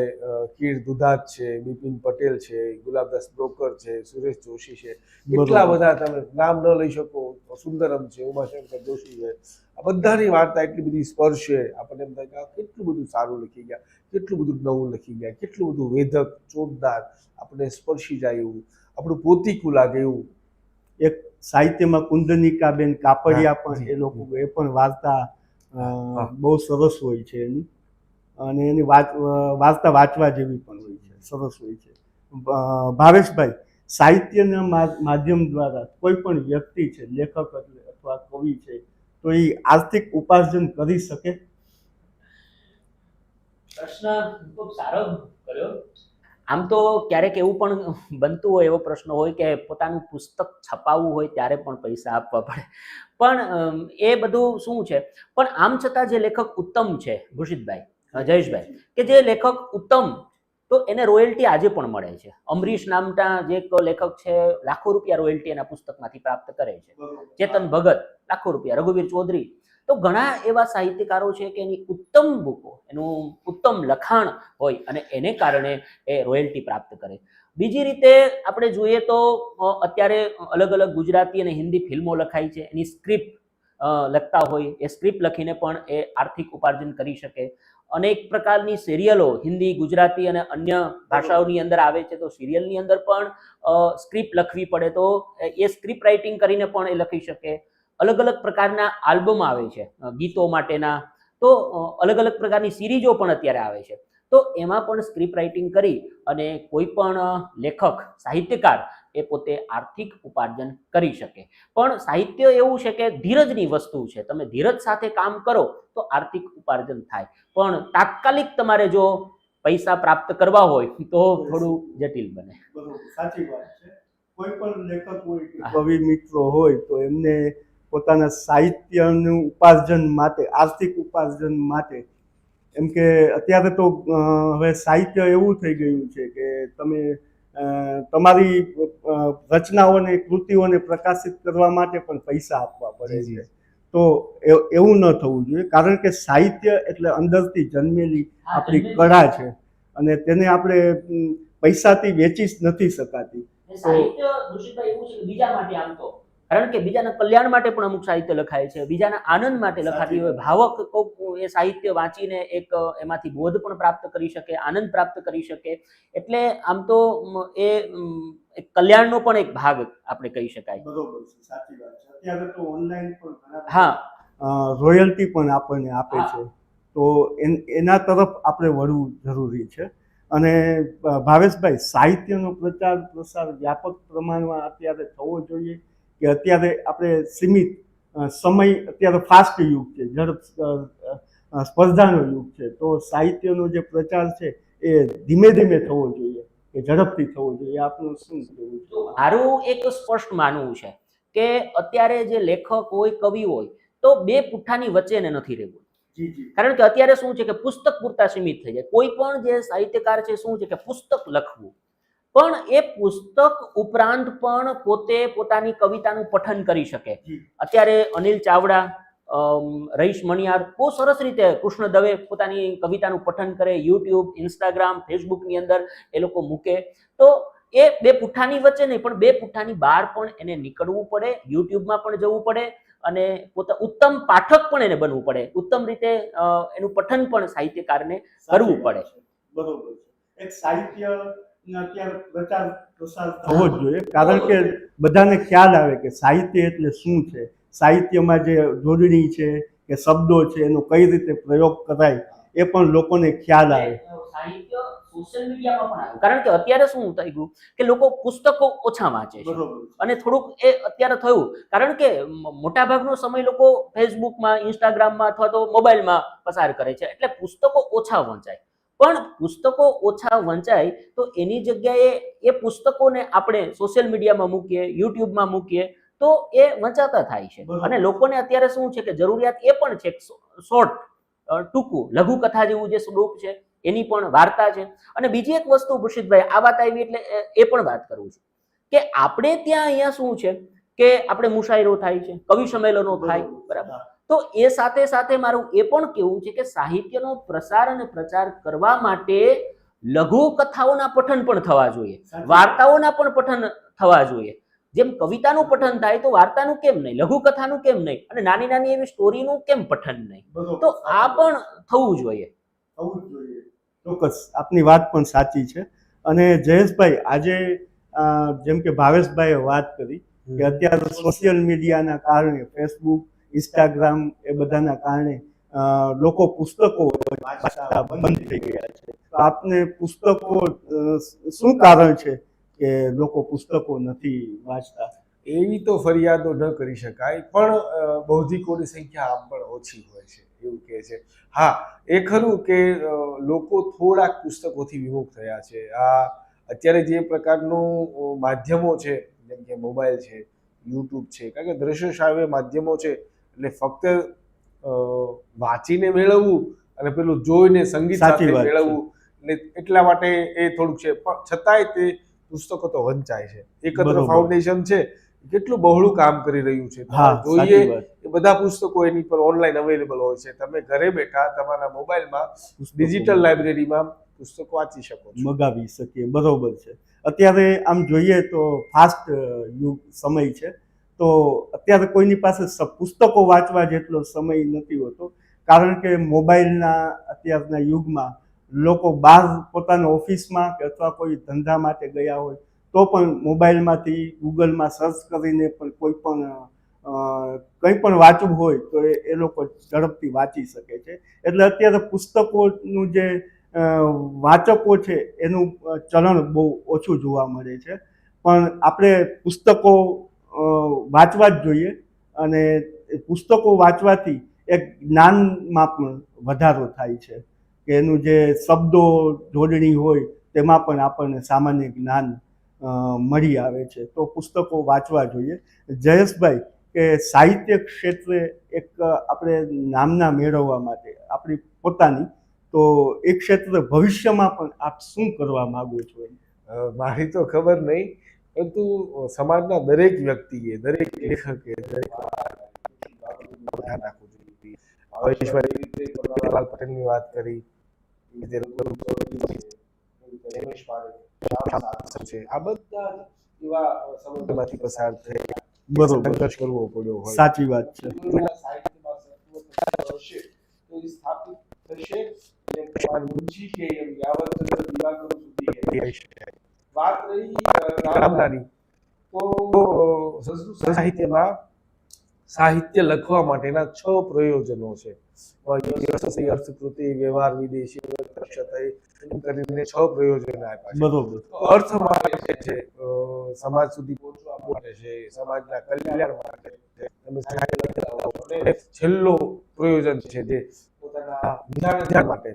Speaker 3: કીર દુધાત છે, બિપિન પટેલ છે, ગુલાબદાસ બ્રોકર છે, સુરેશ જોશી છે, એટલા બધા તમે નામ ન લઈ શકો. સુંદરમ છે, ઉમાશંકર જોશી છે, આ બધાની વાર્તા એટલી બધી સ્પર્શે, આપણને એમ થાય કે આ કેટલું બધું સારું લખી ગયા, કેટલું બધું નવું લખી ગયા, કેટલું બધું વેધક, ચોકદાર, આપણે સ્પર્શી જાય એવું, આપણું પોતીકું લાગે એવું.
Speaker 1: એક સાહિત્યમાં કુંદનિકાબેન કાપડિયા પણ એ લોકો, એ પણ વાર્તા બહુ સરસ હોય છે એની, અને એની વાર્તા વાંચવા જેવી પણ હોય છે, સરસ હોય છે. ભાવેશભાઈ, સાહિત્યના માધ્યમ દ્વારા કોઈ પણ વ્યક્તિ છે, લેખક અથવા કવિ છે, તો એ આર્થિક ઉપાર્જન કરી શકે?
Speaker 2: પ્રશ્ન ખૂબ સારો કર્યો. આમ તો ક્યારેક એવું પણ બનતું હોય, એવો પ્રશ્ન હોય કે પોતાનું પુસ્તક છપાવવું હોય ત્યારે પણ પૈસા આપવા પડે, પણ એ બધું શું છે. પણ આમ છતાં જે લેખક ઉત્તમ છે ભૂષિતભાઈ, જયેશભાઈ, કે જે લેખક ઉત્તમ, તો એને રોયલ્ટી આજે પણ મળે છે. અમરીશ નામના જે એક લેખક છે, લાખો રૂપિયા રોયલ્ટી એના પુસ્તકમાંથી પ્રાપ્ત કરે છે. ચેતન ભગત લાખો રૂપિયા, રઘુવીર ચૌધરી, તો ઘણા એવા સાહિત્યકારો છે કે એની ઉત્તમ બુકો, એનું ઉત્તમ લખાણ હોય અને એને કારણે એ રોયલ્ટી પ્રાપ્ત કરે. બીજી રીતે આપણે જોઈએ તો અત્યારે અલગ અલગ ગુજરાતી અને હિન્દી ફિલ્મો લખાય છે, એની સ્ક્રિપ્ટ લખતા હોય, એ સ્ક્રિપ્ટ લખીને પણ એ આર્થિક ઉપાર્જન કરી શકે. અનેક પ્રકારની સિરિયલો હિન્દી, ગુજરાતી અને અન્ય ભાષાઓની અંદર આવે છે, તો સિરિયલની અંદર પણ સ્ક્રિપ્ટ લખવી પડે તો એ સ્ક્રિપ્ટ રાઇટિંગ કરીને પણ એ લખી શકે. અલગ અલગ પ્રકારના આલ્બમ આવે છે ગીતો માટેના, તો અલગ અલગ પ્રકારની સિરીઝો પણ અત્યારે આવે છે, તો એમાં પણ સ્ક્રિપ્ટ રાઇટિંગ કરી અને કોઈ પણ લેખક, સાહિત્યકાર એ પોતે આર્થિક ઉપાર્જન કરી શકે. પણ સાહિત્ય એવું છે કે ધીરજની વસ્તુ છે. તમે ધીરજ સાથે કામ કરો તો આર્થિક ઉપાર્જન થાય, પણ તાત્કાલિક તમારે જો પૈસા પ્રાપ્ત કરવા હોય તો થોડું જટિલ બને.
Speaker 1: બરોબર, સાચી વાત છે. કોઈ પણ લેખક હોય કે કવિ મિત્રો હોય તો એમને પોતાના સાહિત્યનું ઉપાર્જન માટે, આર્થિક ઉપાર્જન માટે, એમ કે અત્યારે તો હવે સાહિત્ય એવું થઈ ગયું છે કે તમે તમારી રચનાઓને, કૃતિઓને પ્રકાશિત કરવા માટે પણ પૈસા આપવા પડે છે. તો એવું ન થવું જોઈએ, કારણ કે સાહિત્ય એટલે અંદરથી જન્મેલી આપણી કળા છે અને તેને આપણે પૈસાથી વેચી જ નથી શકાતી.
Speaker 2: સાહિત્ય દૂષિતભાઈ એવું છે કે બીજા માટે, આમ તો કારણ કે બીજાના કલ્યાણ માટે પણ અમુક સાહિત્ય લખાય છે, બીજાના આનંદ માટે લખાતી હોય. ભાવક કોક એ સાહિત્ય વાંચીને એક એમાંથી બોધ પણ પ્રાપ્ત કરી શકે, આનંદ પ્રાપ્ત કરી શકે. એટલે આમ તો એ એક કલ્યાણનો પણ એક ભાગ આપણે કહી શકાય.
Speaker 1: બરોબર છે, સાચી વાત છે. અત્યારે તો ઓનલાઈન પણ
Speaker 2: હા,
Speaker 1: રોયલ્ટી પણ આપણને આપે છે, તો એના તરફ આપણે વળવું જરૂરી છે. અને ભાવેશભાઈ, સાહિત્યનો પ્રચાર પ્રસાર વ્યાપક પ્રમાણમાં અત્યારે થવો જોઈએ કે અત્યારે આપણે સીમિત સમય, અત્યારે ફાસ્ટ યુગ છે, સ્પર્ધાનો યુગ છે, તો સાહિત્યનો જે પ્રચાર છે એ ધીમે ધીમે થવો જોઈએ કે ઝડપથી થવો જોઈએ? આપનું શું કહેવું છે?
Speaker 2: મારું એક સ્પષ્ટ માનવું છે કે અત્યારે જે લેખક હોય, કવિ હોય, તો બે પુઠ્ઠાની વચ્ચે ને નથી રહેવું. કારણ કે અત્યારે શું છે કે પુસ્તક પૂરતા સીમિત થઈ જાય. કોઈ પણ જે સાહિત્યકાર છે શું છે કે પુસ્તક લખવું, પણ એ પુસ્તક ઉપરાંત પણ પોતે પોતાની કવિતાનું પઠન કરી શકે. અત્યારે અનિલ ચાવડા, રઈશ મણિયાર બહુ સરસ રીતે, કૃષ્ણ દવે પોતાની કવિતાનું પઠન કરે, યુટ્યુબ, ઇન્સ્ટાગ્રામ, ફેસબુકની અંદર એ લોકો મૂકે. તો એ બે પુઠ્ઠાની વચ્ચે નહીં, પણ બે પુઠ્ઠાની બહાર પણ એને નીકળવું પડે, યુટ્યુબમાં પણ જવું પડે અને ઉત્તમ પાઠક પણ એને બનવું પડે, ઉત્તમ રીતે એનું પઠન પણ સાહિત્યકારને કરવું પડે.
Speaker 1: બરોબર છે. એક સાહિત્ય અત્યારે પ્રચાર પ્રસાર થવો જ જોઈએ, કારણ કે બધાને ખ્યાલ આવે કે સાહિત્ય એટલે શું છે, સાહિત્યમાં જે જોડણી છે કે શબ્દો છે એનો કઈ રીતે પ્રયોગ કરાય એ પણ લોકોને ખ્યાલ આવે.
Speaker 2: સાહિત્ય સોશિયલ મીડિયામાં પણ આવ્યું, કારણ કે અત્યારે શું થઈ ગયું કે લોકો પુસ્તકો ઓછા વાંચે છે અને થોડુંક એ અત્યારે થયું, કારણ કે મોટાભાગનો સમય લોકો ફેસબુકમાં, ઇન્સ્ટાગ્રામમાં અથવા તો મોબાઈલમાં પસાર કરે છે, એટલે પુસ્તકો ઓછા વંચાય. પણ પુસ્તકો ઓછા વંચાય તો એની જગ્યાએ એ પુસ્તકોને આપણે સોશિયલ મીડિયામાં મૂકીએ, યુટ્યુબમાં મૂકીએ તો એ વંચાતા થાય છે. અને લોકોને અત્યારે શું છે કે જરૂરિયાત એ પણ છે શોર્ટ, ટૂંકું, લઘુકથા જેવું જે સ્વરૂપ છે એની પણ વાર્તા છે. અને બીજી એક વસ્તુ ભૂષિતભાઈ, આ વાત આવી એટલે એ પણ વાત કરું છું કે આપણે ત્યાં અહીંયા શું છે કે આપણે મુશાયરો થાય છે, કવિ સંમેલનો થાય, બરાબર, તો એ સાથે સાથે મારું એ પણ કહેવું છે કે સાહિત્યનો પ્રસાર અને પ્રચાર કરવા માટે લઘુ કથાઓના પઠન પણ થવા જોઈએ, વાર્તાઓના પણ પઠન થવા જોઈએ. જેમ કવિતાનું પઠન થાય તો વાર્તાનું કેમ નહીં, લઘુ કથાનું કેમ નહીં, અને નાની નાની એવી સ્ટોરીનું કેમ પઠન નહીં? તો આ પણ થવું જોઈએ.
Speaker 1: ચોક્કસ, આપની વાત પણ સાચી છે. અને જયેશભાઈ, આજે જેમ કે ભાવેશભાઈએ વાત કરી કે અત્યારે સોશિયલ મીડિયાના કારણે, ફેસબુક, ઇન્સ્ટાગ્રામ એ બધાના કારણે લોકો પુસ્તકો વાંચતા બંધ થઈ ગયા છે. તો આપને પુસ્તકો શું કારણ છે કે લોકો પુસ્તકો નથી વાંચતા?
Speaker 3: એવી તો ફરિયાદો ન કરી શકાય, પણ બૌદ્ધિકોની સંખ્યા આમ પણ ઓછી હોય છે એવું કહે છે. હા, એ ખરું કે લોકો થોડાક પુસ્તકોથી વિમુખ થયા છે. આ અત્યારે જે પ્રકારનું માધ્યમો છે, જેમ કે મોબાઈલ છે, યુટ્યુબ છે, કારણ કે દ્રશ્ય શ્રાવ્ય માધ્યમો છે, એટલે ફક્ત વાંચીને મેળવવું અને પેલું જોઈને સંગીત
Speaker 1: સાચી
Speaker 3: સાથે
Speaker 1: વાત છે.
Speaker 3: મેળવવું, એટલે એટલા માટે એ થોડુંક છે, પણ છતાંય તે પુસ્તકો તો વંચાય છે. એકત્ર
Speaker 1: બરોબર.
Speaker 3: ફાઉન્ડેશન છે, કેટલું બહોળું કામ કરી રહ્યું છે.
Speaker 1: હા,
Speaker 3: તમારે
Speaker 1: સાચી
Speaker 3: જોઈએ
Speaker 1: વાત.
Speaker 3: એ બધા પુસ્તકો એની પર ઓનલાઈન અવેલેબલ હોય છે. તમે ઘરે બેઠા તમારા મોબાઈલમાં
Speaker 1: પુસ્તકો
Speaker 3: ડિજિટલ લાઇબ્રેરીમાં પુસ્તકો વાંચી શકો છો.
Speaker 1: મગાવી શકીએ, બરોબર છે. અત્યારે આમ જોઈએ તો ફાસ્ટ યુગ સમય છે, તો અત્યારે કોઈની પાસે પુસ્તકો વાંચવા જેટલો સમય નથી હોતો, કારણ કે મોબાઈલના અત્યારના યુગમાં લોકો બહાર પોતાના ઓફિસમાં કે અથવા કોઈ ધંધા માટે ગયા હોય તો પણ મોબાઈલમાંથી ગૂગલમાં સર્ચ કરીને પણ કોઈ પણ કંઈ પણ વાંચવું હોય તો એ લોકો ઝડપથી વાંચી શકે છે. એટલે અત્યારે પુસ્તકોનું જે વાચકો છે એનું ચલણ બહુ ઓછું જોવા મળે છે, પણ આપણે પુસ્તકો વાંચવા જ જોઈએ, અને પુસ્તકો વાંચવાથી એક જ્ઞાનમાં પણ વધારો થાય છે, કે એનું જે શબ્દો જોડણી હોય તેમાં પણ આપણને સામાન્ય જ્ઞાન મળી આવે છે. તો પુસ્તકો વાંચવા જોઈએ. જયેશભાઈ, કે સાહિત્ય ક્ષેત્રે એક આપણે નામના મેળવવા માટે આપણી પોતાની, તો એ ક્ષેત્રે ભવિષ્યમાં પણ આપ શું કરવા માંગો છો?
Speaker 3: મારી તો ખબર નહીં, પરંતુ સમાજના દરેક વ્યક્તિએ, દરેક લેખકે, દરેક ધ્યાન રાખવું જોઈએ. હવેશભાઈ પ્રહલાદ પટેલની વાત કરી, જૈનેશ પારેખ, શ્યામ સાગર છે, આ બધા એવા સમયમાંથી પસાર થઈ
Speaker 1: બરોબર,
Speaker 3: સંઘર્ષ કરવો પડ્યો હોય.
Speaker 1: સાચી વાત છે.
Speaker 3: સાહિત્યમાં સત્વ હશે તો એ સ્થાપિત થશે, અને તમારી રુચિ કે એમ યાવત દિવાકરો સુધી રહી શકે. વાત રહી ગામડાની, તો સંસ્કૃત સાહિત્યમાં સાહિત્ય લખવા માટેના 6 પ્રયોજનો છે. અર્થકૃતિ, વ્યવહાર, વિદેશી, એમ કરીને 6 પ્રયોજનો આપ્યા છે.
Speaker 1: બરોબર,
Speaker 3: અર્થ માટે છે, સમાજ સુધી પહોંચવા માટે છે, સમાજના કલ્યાણ માટે છે, તમે સાહિત્ય લખો છો. અને છેલ્લો પ્રયોજન છે જે પોતાના ધ્યાન માટે,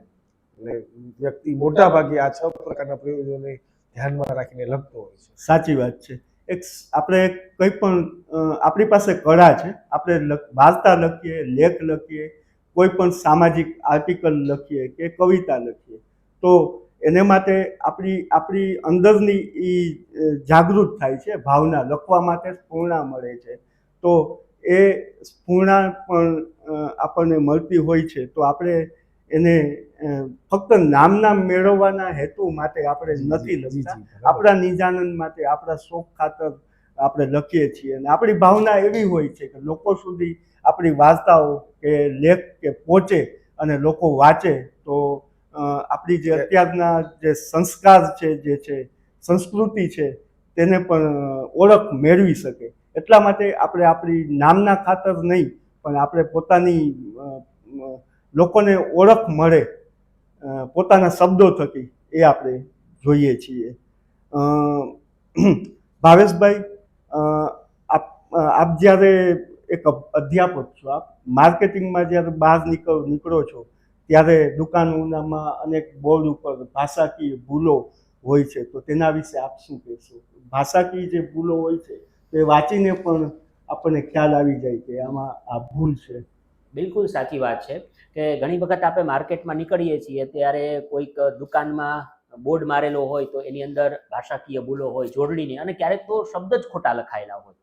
Speaker 3: એટલે વ્યક્તિ મોટા ભાગે આ 6 પ્રકારના પ્રયોજનોને ધ્યાનમાં રાખીને લખતો હોય છે.
Speaker 1: સાચી વાત છે. એક આપણે કંઈ પણ આપણી પાસે કળા છે, આપણે વાર્તા લખીએ, લેખ લખીએ, કોઈ પણ સામાજિક આર્ટિકલ લખીએ કે કવિતા લખીએ, તો એને માટે આપણી અંદરની એ જાગૃત થાય છે ભાવના, લખવા માટે સ્ફૂર્ણા મળે છે. તો એ સ્ફૂર્ણા પણ આપણને મળતી હોય છે, તો આપણે એને ફક્ત નામના મેળવવાના હેતુ માટે આપણે નથી લખતા, આપણા નિજાનંદ માટે, આપણા શોખ ખાતર આપણે લખીએ છીએ. અને આપણી ભાવના એવી હોય છે કે લોકો સુધી આપણી વાર્તાઓ કે લેખ કે પહોંચે અને લોકો વાંચે, તો આપણી જે અત્યારના જે સંસ્કાર છે, જે છે સંસ્કૃતિ છે, તેને પણ ઓળખ મેળવી શકે. એટલા માટે આપણે આપણી નામના ખાતર નહીં, પણ આપણે પોતાની લોકોને ઓળખ મળે પોતાના શબ્દો થકી, એ આપણે જોઈએ છીએ. ભાવેશભાઈ, આપ જ્યારે એક અધ્યાપક છો, આપ માર્કેટિંગમાં જ્યારે બહાર નીકળો છો, ત્યારે દુકાનોમાં અનેક બોર્ડ ઉપર ભાષાકીય ભૂલો હોય છે, તો તેના વિશે આપ શું કહેશો? ભાષાકીય જે ભૂલો હોય છે તે વાંચીને પણ આપણને ખ્યાલ આવી જાય કે આમાં આ ભૂલ છે.
Speaker 2: બિલકુલ સાચી વાત છે કે ઘણી વખત આપણે માર્કેટમાં નીકળીએ છીએ ત્યારે કોઈક દુકાનમાં બોર્ડ મારેલો હોય તો એની અંદર ભાષાકીય ભૂલો હોય, જોડણીની, અને ક્યારેક તો શબ્દ જ ખોટા લખાયેલા હોય.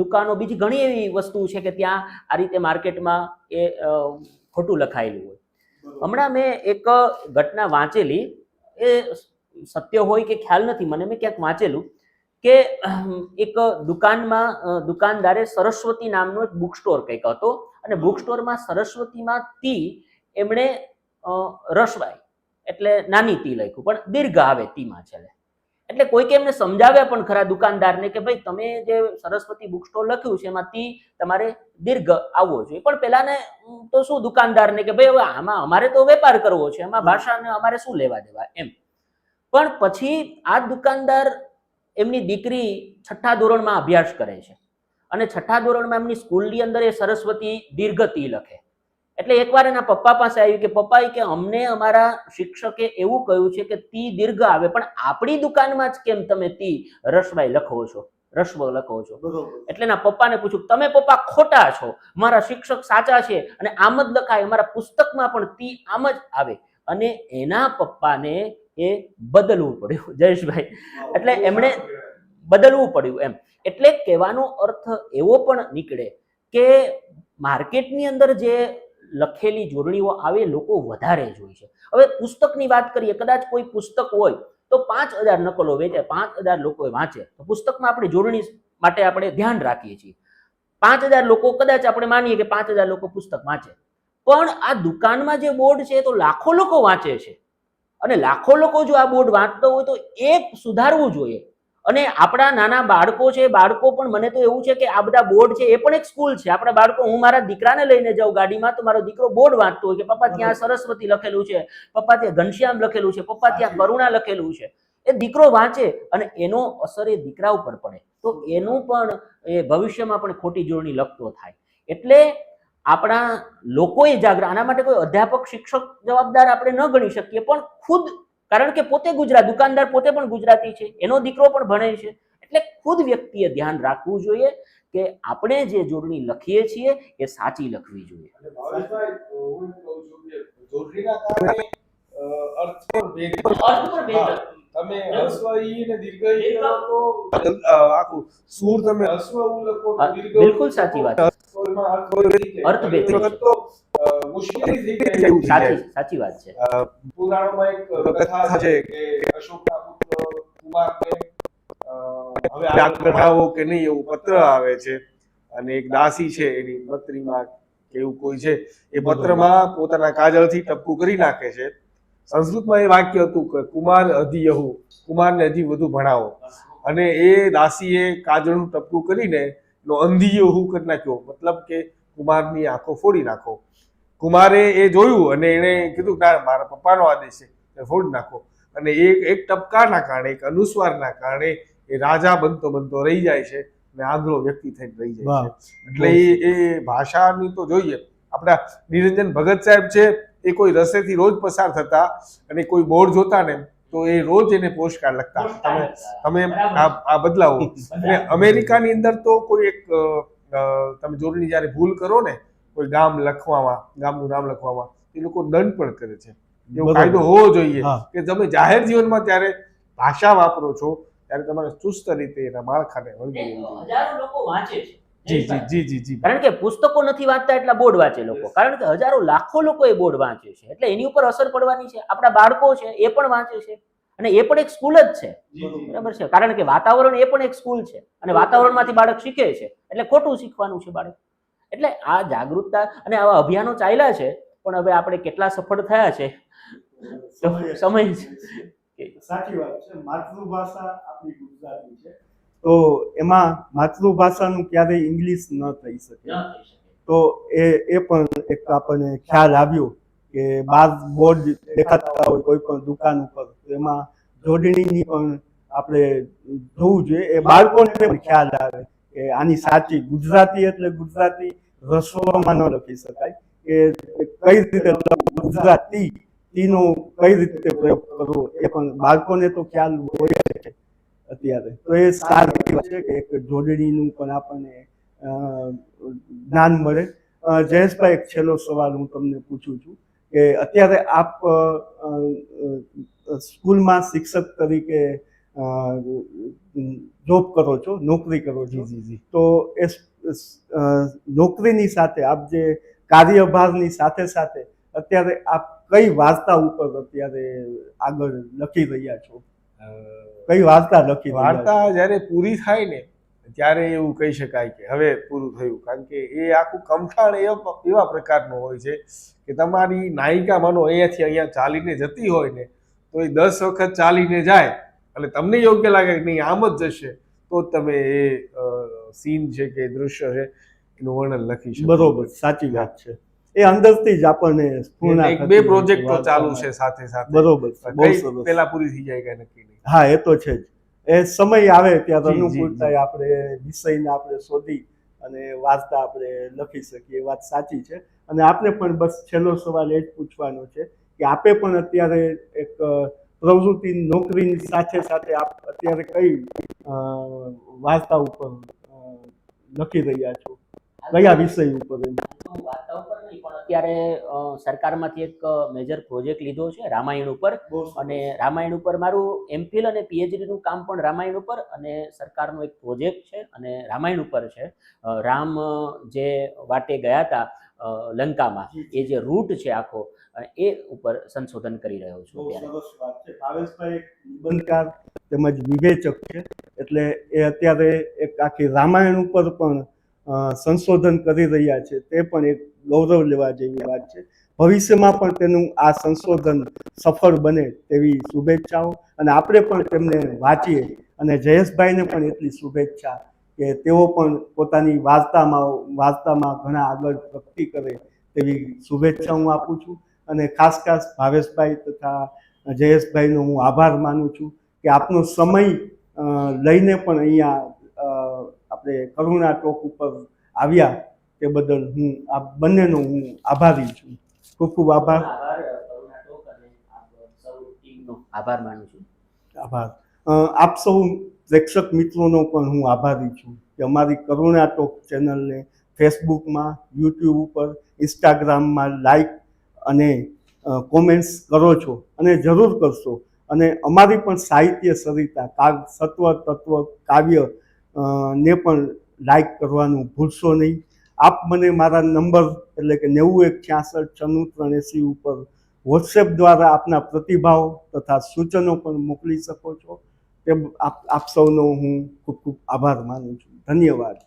Speaker 2: દુકાનો, બીજી ઘણી એવી વસ્તુ છે કે ત્યાં આ રીતે માર્કેટમાં એ ખોટું લખાયેલું હોય. હમણાં મેં એક ઘટના વાંચેલી, એ સત્ય હોય કે ખ્યાલ નથી મને, મેં ક્યાંક વાંચેલું કે એક દુકાનમાં દુકાનદારે સરસ્વતી નામનો એક બુક સ્ટોર કંઈક હતો, અને બુક સ્ટોરમાં સરસ્વતીમાં તી એમણે રસવાઈ એટલે નાની તી લખ્યું, પણ દીર્ઘ આવે તીમાં છેલ્લે. એટલે કોઈકે એમને સમજાવ્યા પણ ખરા દુકાનદારને કે ભાઈ તમે જે સરસ્વતી બુક સ્ટોર લખ્યું છે એમાં તી તમારે દીર્ઘ આવવો જોઈએ, પણ પેલાને તો શું દુકાનદારને કે ભાઈ હવે આમાં અમારે તો વેપાર કરવો છે, એમાં ભાષાને અમારે શું લેવા દેવા એમ. પણ પછી આ દુકાનદાર એમની દીકરી 6ઠ્ઠા ધોરણમાં અભ્યાસ કરે છે અને 6ઠ્ઠા ધોરણમાં એમની સ્કૂલની અંદર એ સરસ્વતી દીર્ઘ તી લખે. એટલે એકવાર એના પપ્પા પાસે આવી કે પપ્પા કે અમને અમારા શિક્ષકે એવું કહ્યું છે કે તી દીર્ઘ આવે, પણ આપણી દુકાનમાં જ કેમ તમે તી રસવાઈ લખો છો, રસ્વ લખો છો? એટલે એના પપ્પાને પૂછ્યું, તમે પપ્પા ખોટા છો, મારા શિક્ષક સાચા છે અને આમ જ લખાય, અમારા પુસ્તકમાં પણ તી આમ જ આવે. અને એના પપ્પાને એ બદલવું પડ્યું જયેશભાઈ, એટલે એમણે બદલવું પડ્યું એમ. એટલે કહેવાનો અર્થ એવો પણ નીકળે કે માર્કેટની અંદર જે લખેલી જોડણીઓ આવે લોકો વધારે જોઈ છે. હવે પુસ્તકની વાત કરીએ, કદાચ કોઈ પુસ્તક હોય તો 5000 નકલો વેચાય, 5000 લોકો વાંચે, તો પુસ્તકમાં આપણે જોડણી માટે આપણે ધ્યાન રાખીએ છીએ. 5000 લોકો કદાચ આપણે માનીએ કે 5000 લોકો પુસ્તક વાંચે, પણ આ દુકાનમાં જે બોર્ડ છે તો લાખો લોકો વાંચે છે. અને લાખો લોકો જો આ બોર્ડ વાંચતો હોય તો એ સુધારવું જોઈએ. અને આપણા નાના બાળકો છે, બાળકો પણ, મને તો એવું છે કે આ બધા બોર્ડ છે એ પણ એક સ્કૂલ છે. આપણા બાળકો, હું મારા દીકરાને લઈને જાઉં ગાડીમાં તો મારો દીકરો બોર્ડ વાંચતો હોય કે પપ્પા ત્યાં સરસ્વતી લખેલું છે, પપ્પા ત્યાં ઘનશ્યામ લખેલું છે, પપ્પા ત્યાં કરુણા લખેલું છે. એ દીકરો વાંચે અને એનો અસર એ દીકરા ઉપર પડે તો એનું પણ એ ભવિષ્યમાં પણ ખોટી જોડણી લખતો થાય. એટલે આપણા લોકોએ જાગૃત, આના માટે કોઈ અધ્યાપક શિક્ષક જવાબદાર આપણે ન ગણી શકીએ, પણ ખુદ, કારણ કે પોતે ગુજરાત, દુકાનદાર પોતે પણ ગુજરાતી છે, એનો દીકરો પણ ભણે છે, એટલે ખુદ વ્યક્તિએ ધ્યાન રાખવું જોઈએ કે આપણે જે જોડણી લખીએ છીએ એ સાચી લખવી જોઈએ.
Speaker 3: જોડણીના કારણે અર્થ પર ભેદ તમે હસ્વ ઈ ને દીર્ઘ ઈ કરો તો આખું સૂર તમે હસ્વ ઉ લખો તો દીર્ઘ,
Speaker 2: બિલકુલ સાચી વાત છે. અર્થ ભેદ
Speaker 3: તો મુશ્કેલી થઈ જાય.
Speaker 2: સાચી વાત છે.
Speaker 3: પુરાણોમાં એક કથા છે કે અશોકના પુત્ર કુમારને હવે આગળ ભણાવો કે નહીં એવું પત્ર આવે છે અને એક દાસી છે એની પત્રીમાં કે એવું કોઈ છે, એ પત્રમાં પોતાના કાજળથી ટપકું કરી નાખે છે. સંસ્કૃતમાં એ વાક્ય હતું કે કુમાર અધિયહુ, કુમારને હજી વધુ ભણાવો, અને એ દાસીએ કાજળનું ટપકું કરીને નો અંધિયહુ કરી નાખ્યો, મતલબ કે કુમારની આંખો ફોડી નાખો. કુમારે એ જોયું અને એને કીધું ના, મારા પપ્પાનો આદેશ છે, ફોડી નાખો. અને એક ટપકાના કારણે, એક અનુસ્વારના કારણે એ રાજા બનતો બનતો રહી જાય છે અને આંધળો વ્યક્તિ થઈને રહી જાય છે. એટલે એ ભાષાની તો જોઈએ. આપણા નિરંજન ભગત સાહેબ છે, એ કોઈ રસ્તેથી રોજ પસાર થતા અને કોઈ બોર્ડ જોતા ને તો એ રોજ એને પોસ્ટકાર્ડ લખતા, તમે આ બદલાવો. અને અમેરિકાની અંદર તો કોઈ એક તમે જોડણી જ્યારે ભૂલ કરો ને કોઈ ગામ લખવામાં, ગામનું નામ લખવામાં, એ લોકો દંડ પણ કરે છે. એવો કાયદો હોવો જોઈએ કે તમે જાહેર જીવનમાં ત્યારે ભાષા વાપરો છો ત્યારે તમારે ચુસ્ત રીતે એના માળખાને વળગી રહેવું જોઈએ.
Speaker 2: હજારો લોકો વાંચે છે.
Speaker 3: જી.
Speaker 2: કારણ કે પુસ્તકો નથી વાંચતા એટલા બોર્ડ વાંચે લોકો, કારણ કે હજારો લાખો લોકો એ બોર્ડ વાંચે છે, એટલે એની ઉપર અસર પડવાની છે. આપણા બાળકો છે એ પણ વાંચે છે અને એ પણ એક સ્કૂલ જ છે, બરાબર છે, કારણ કે વાતાવરણ એ પણ એક સ્કૂલ છે અને વાતાવરણમાંથી બાળક શીખે છે, એટલે ખોટું શીખવાનું છે બાળક. એટલે આ જાગૃતતા અને આવા અભિયાનો ચાલ્યા છે, પણ હવે આપણે કેટલા સફળ થયા છે સમય છે.
Speaker 1: સાચી વાત છે. માતૃભાષા આપણી ગુજરાતી છે, તો એમાં માતૃભાષાનું ક્યારેય ઇંગ્લિશ ન થઈ શકે. તો એ પણ એક આપણને ખ્યાલ આવ્યો કે બાર બોર્ડ દેખાતા હોય કોઈ પણ દુકાન ઉપર, એમાં જોડણીની પણ આપણે જોવું જોઈએ. એ બાળકોને પણ ખ્યાલ આવે કે આની સાચી ગુજરાતી એટલે ગુજરાતી રસોમાં ન લખી શકાય, કે કઈ રીતે ગુજરાતી તીનો કઈ રીતે પ્રયોગ કરવો એ પણ બાળકોને તો ખ્યાલ હોય છે અત્યારે. તો એ સારી વાત છે કે એક જોડણીનું પણ આપણને જ્ઞાન મળે. જયેશભાઈ, એક છેલ્લો સવાલ હું તમને પૂછું છું કે અત્યારે આપ સ્કૂલમાં શિક્ષક તરીકે જોબ કરો છો, નોકરી કરો છો, તો એ નોકરીની સાથે આપ જે કાર્યભારની સાથે સાથે અત્યારે આપ કઈ વાર્તા ઉપર અત્યારે આગળ લખી રહ્યા છો? કઈ વાર્તા લખી?
Speaker 3: વાર્તા જ્યારે પૂરી થાય ને ત્યારે એવું કહી શકાય કે હવે પૂરું થયું, કારણ કે એ આખું કમઠાણ એવા પ્રકારનું હોય છે કે તમારી નાયિકા માનો અહીંયાથી અહીંયા ચાલીને જતી હોય ને તો એ 10 વખત ચાલીને જાય અને તમને યોગ્ય લાગે કે નહીં આમ જ જશે તો તમે એ સીન છે કે દૃશ્ય છે એનું વર્ણન લખી શકો.
Speaker 1: બરોબર, સાચી વાત છે. એ અંદરથી જ આપણને
Speaker 3: એક બે પ્રોજેક્ટ તો ચાલુ છે સાથે સાથે.
Speaker 1: બરોબર,
Speaker 3: પેલા પૂરી થઈ જાય કે નક્કી નહીં.
Speaker 1: હા, એ તો છે જ. એ સમય આવે ત્યારે
Speaker 3: જી, જી,
Speaker 1: અનુકૂળતાએ આપણે વિષયને આપણે શોધી અને વાર્તા આપણે લખી શકીએ, એ વાત સાચી છે. અને આપને પણ બસ છેલ્લો સવાલ એ જ પૂછવાનો છે કે આપે પણ અત્યારે એક પ્રવૃત્તિ નોકરીની સાથે સાથે આપ અત્યારે કઈ વાર્તા ઉપર લખી રહ્યા છો, કયા વિષય ઉપર?
Speaker 2: વાર્તા ઉપર નહીં, પણ અત્યારે સરકારમાંથી એક મેજર પ્રોજેક્ટ લીધો છે રામાયણ ઉપર, અને રામાયણ ઉપર મારું એમફિલ અને પીએચડી નું કામ પણ રામાયણ ઉપર, અને સરકારનો એક પ્રોજેક્ટ છે અને રામાયણ ઉપર છે. રામ જે વાટે ગયા હતા લંકામાં, એ જે રૂટ છે આખો, એ ઉપર સંશોધન કરી રહ્યો છું
Speaker 1: બહુ
Speaker 2: અત્યારે.
Speaker 1: સરસ વાત છે. ભાવેશભાઈ એક નિબંધકાર તેમજ વિવેચક છે, એટલે એ અત્યારે એક આખી રામાયણ ઉપર પણ સંશોધન કરી રહ્યા છે. તે પણ એક ગૌરવ લેવા જેવી વાત છે. ભવિષ્યમાં પણ તેનું આ સંશોધન સફળ બને તેવી શુભેચ્છાઓ, અને આપણે પણ તેમને વાંચીએ, અને જયેશભાઈને પણ એટલી શુભેચ્છા કે તેઓ પણ પોતાની વાર્તામાં ઘણા આગળ પ્રગતિ કરે તેવી શુભેચ્છા હું આપું છું. અને ખાસ ભાવેશભાઈ તથા જયેશભાઈનો હું આભાર માનું છું કે આપનો સમય લઈને પણ અહીંયા આપણે કરુણા ટોક ઉપર આવ્યા, તે બદલ હું આ બંનેનો હું આભારી છું. ખૂબ ખૂબ આભાર.
Speaker 2: આભાર માનું છું.
Speaker 1: આભાર. આપ સૌ પ્રેક્ષક મિત્રોનો પણ હું આભારી છું કે અમારી કરુણા ટોક ચેનલને ફેસબુકમાં, યુટ્યુબ ઉપર, ઇન્સ્ટાગ્રામમાં લાઈક અને કોમેન્ટ્સ કરો છો, અને જરૂર કરશો. અને અમારી પણ સાહિત્ય સરિતા સત્વ તત્વ કાવ્ય ને પણ લાઈક કરવાનું ભૂલશો નહીં. આપ મને મારા નંબર એટલે કે 9166966380 ઉપર વોટ્સએપ દ્વારા આપના પ્રતિભાવ તથા સૂચનો પણ મોકલી શકો છો. તેમ આપ સૌનો હું ખૂબ ખૂબ આભાર માનું છું. ધન્યવાદ.